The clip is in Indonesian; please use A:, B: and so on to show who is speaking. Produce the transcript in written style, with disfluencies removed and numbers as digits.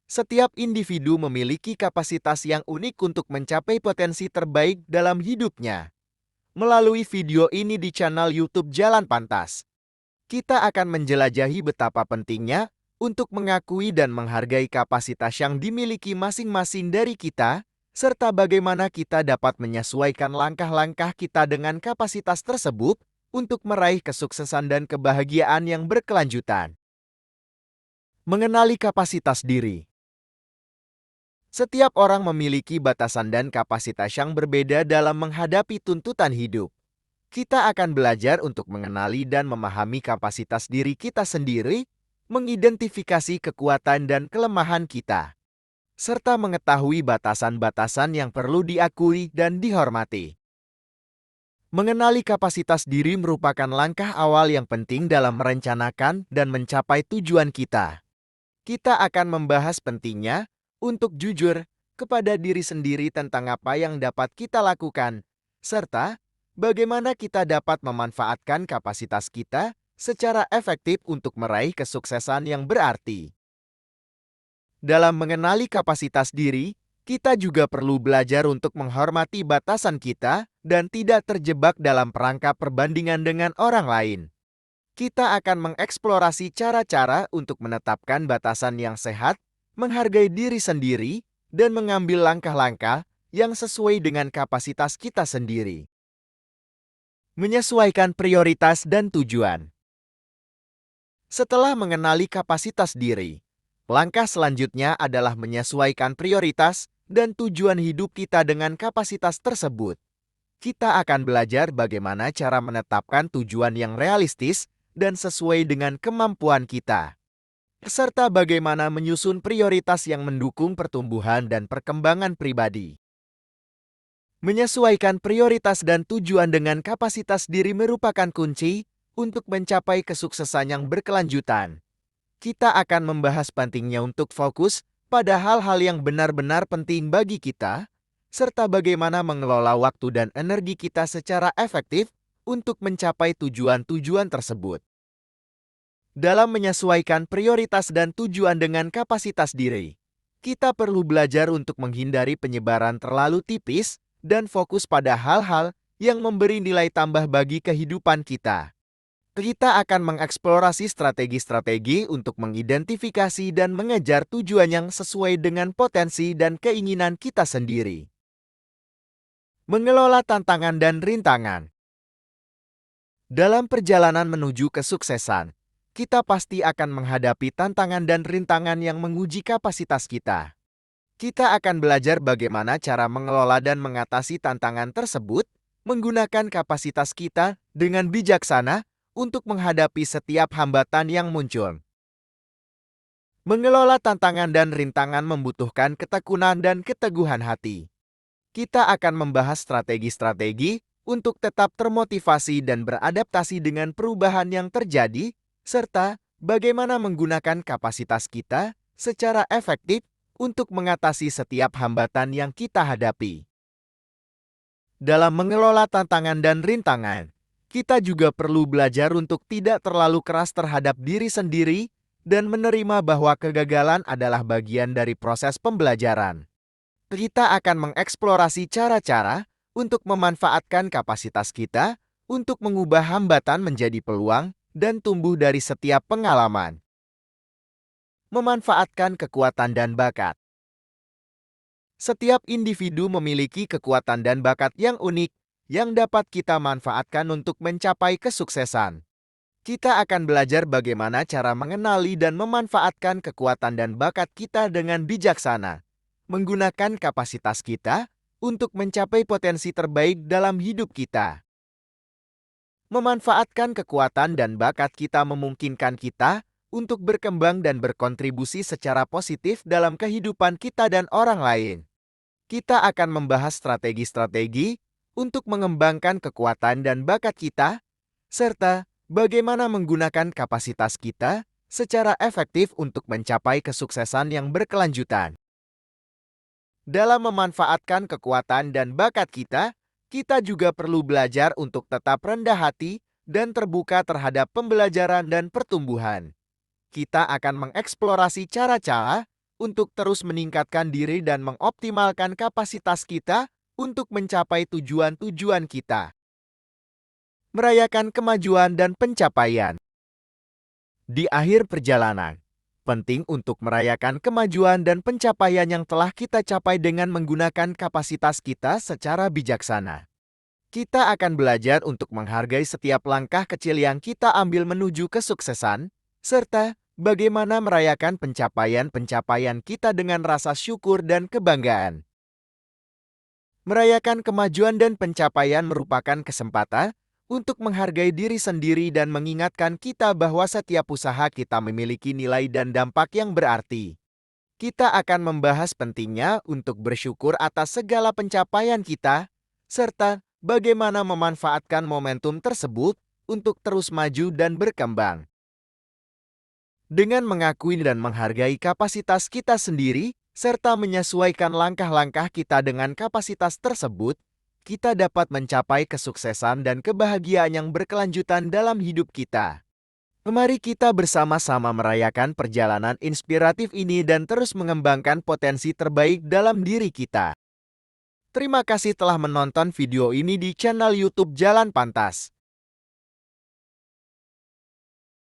A: Setiap individu memiliki kapasitas yang unik untuk mencapai potensi terbaik dalam hidupnya. Melalui video ini di channel YouTube Jalan Pantas, kita akan menjelajahi betapa pentingnya untuk mengakui dan menghargai kapasitas yang dimiliki masing-masing dari kita, serta bagaimana kita dapat menyesuaikan langkah-langkah kita dengan kapasitas tersebut untuk meraih kesuksesan dan kebahagiaan yang berkelanjutan. Mengenali kapasitas diri. Setiap orang memiliki batasan dan kapasitas yang berbeda dalam menghadapi tuntutan hidup. Kita akan belajar untuk mengenali dan memahami kapasitas diri kita sendiri, mengidentifikasi kekuatan dan kelemahan kita, serta mengetahui batasan-batasan yang perlu diakui dan dihormati. Mengenali kapasitas diri merupakan langkah awal yang penting dalam merencanakan dan mencapai tujuan kita. Kita akan membahas pentingnya untuk jujur kepada diri sendiri tentang apa yang dapat kita lakukan, serta bagaimana kita dapat memanfaatkan kapasitas kita secara efektif untuk meraih kesuksesan yang berarti. Dalam mengenali kapasitas diri, kita juga perlu belajar untuk menghormati batasan kita dan tidak terjebak dalam perangkap perbandingan dengan orang lain. Kita akan mengeksplorasi cara-cara untuk menetapkan batasan yang sehat, menghargai diri sendiri, dan mengambil langkah-langkah yang sesuai dengan kapasitas kita sendiri. Menyesuaikan prioritas dan tujuan. Setelah mengenali kapasitas diri, langkah selanjutnya adalah menyesuaikan prioritas dan tujuan hidup kita dengan kapasitas tersebut. Kita akan belajar bagaimana cara menetapkan tujuan yang realistis dan sesuai dengan kemampuan kita, serta bagaimana menyusun prioritas yang mendukung pertumbuhan dan perkembangan pribadi. Menyesuaikan prioritas dan tujuan dengan kapasitas diri merupakan kunci untuk mencapai kesuksesan yang berkelanjutan. Kita akan membahas pentingnya untuk fokus pada hal-hal yang benar-benar penting bagi kita, serta bagaimana mengelola waktu dan energi kita secara efektif untuk mencapai tujuan-tujuan tersebut. Dalam menyesuaikan prioritas dan tujuan dengan kapasitas diri, kita perlu belajar untuk menghindari penyebaran terlalu tipis dan fokus pada hal-hal yang memberi nilai tambah bagi kehidupan kita. Kita akan mengeksplorasi strategi-strategi untuk mengidentifikasi dan mengejar tujuan yang sesuai dengan potensi dan keinginan kita sendiri. Mengelola tantangan dan rintangan. Dalam perjalanan menuju kesuksesan, kita pasti akan menghadapi tantangan dan rintangan yang menguji kapasitas kita. Kita akan belajar bagaimana cara mengelola dan mengatasi tantangan tersebut, menggunakan kapasitas kita dengan bijaksana untuk menghadapi setiap hambatan yang muncul. Mengelola tantangan dan rintangan membutuhkan ketekunan dan keteguhan hati. Kita akan membahas strategi-strategi untuk tetap termotivasi dan beradaptasi dengan perubahan yang terjadi, serta bagaimana menggunakan kapasitas kita secara efektif untuk mengatasi setiap hambatan yang kita hadapi. Dalam mengelola tantangan dan rintangan, kita juga perlu belajar untuk tidak terlalu keras terhadap diri sendiri dan menerima bahwa kegagalan adalah bagian dari proses pembelajaran. Kita akan mengeksplorasi cara-cara untuk memanfaatkan kapasitas kita untuk mengubah hambatan menjadi peluang dan tumbuh dari setiap pengalaman. Memanfaatkan kekuatan dan bakat. Setiap individu memiliki kekuatan dan bakat yang unik yang dapat kita manfaatkan untuk mencapai kesuksesan. Kita akan belajar bagaimana cara mengenali dan memanfaatkan kekuatan dan bakat kita dengan bijaksana, menggunakan kapasitas kita untuk mencapai potensi terbaik dalam hidup kita. Memanfaatkan kekuatan dan bakat kita memungkinkan kita untuk berkembang dan berkontribusi secara positif dalam kehidupan kita dan orang lain. Kita akan membahas strategi-strategi untuk mengembangkan kekuatan dan bakat kita, serta bagaimana menggunakan kapasitas kita secara efektif untuk mencapai kesuksesan yang berkelanjutan. Dalam memanfaatkan kekuatan dan bakat kita juga perlu belajar untuk tetap rendah hati dan terbuka terhadap pembelajaran dan pertumbuhan. Kita akan mengeksplorasi cara-cara untuk terus meningkatkan diri dan mengoptimalkan kapasitas kita untuk mencapai tujuan-tujuan kita. Merayakan kemajuan dan pencapaian. Di akhir perjalanan, penting untuk merayakan kemajuan dan pencapaian yang telah kita capai dengan menggunakan kapasitas kita secara bijaksana. Kita akan belajar untuk menghargai setiap langkah kecil yang kita ambil menuju kesuksesan, serta bagaimana merayakan pencapaian-pencapaian kita dengan rasa syukur dan kebanggaan. Merayakan kemajuan dan pencapaian merupakan kesempatan untuk menghargai diri sendiri dan mengingatkan kita bahwa setiap usaha kita memiliki nilai dan dampak yang berarti. Kita akan membahas pentingnya untuk bersyukur atas segala pencapaian kita, serta bagaimana memanfaatkan momentum tersebut untuk terus maju dan berkembang. Dengan mengakui dan menghargai kapasitas kita sendiri, serta menyesuaikan langkah-langkah kita dengan kapasitas tersebut, kita dapat mencapai kesuksesan dan kebahagiaan yang berkelanjutan dalam hidup kita. Mari kita bersama-sama merayakan perjalanan inspiratif ini dan terus mengembangkan potensi terbaik dalam diri kita. Terima kasih telah menonton video ini di channel YouTube Jalan Pantas.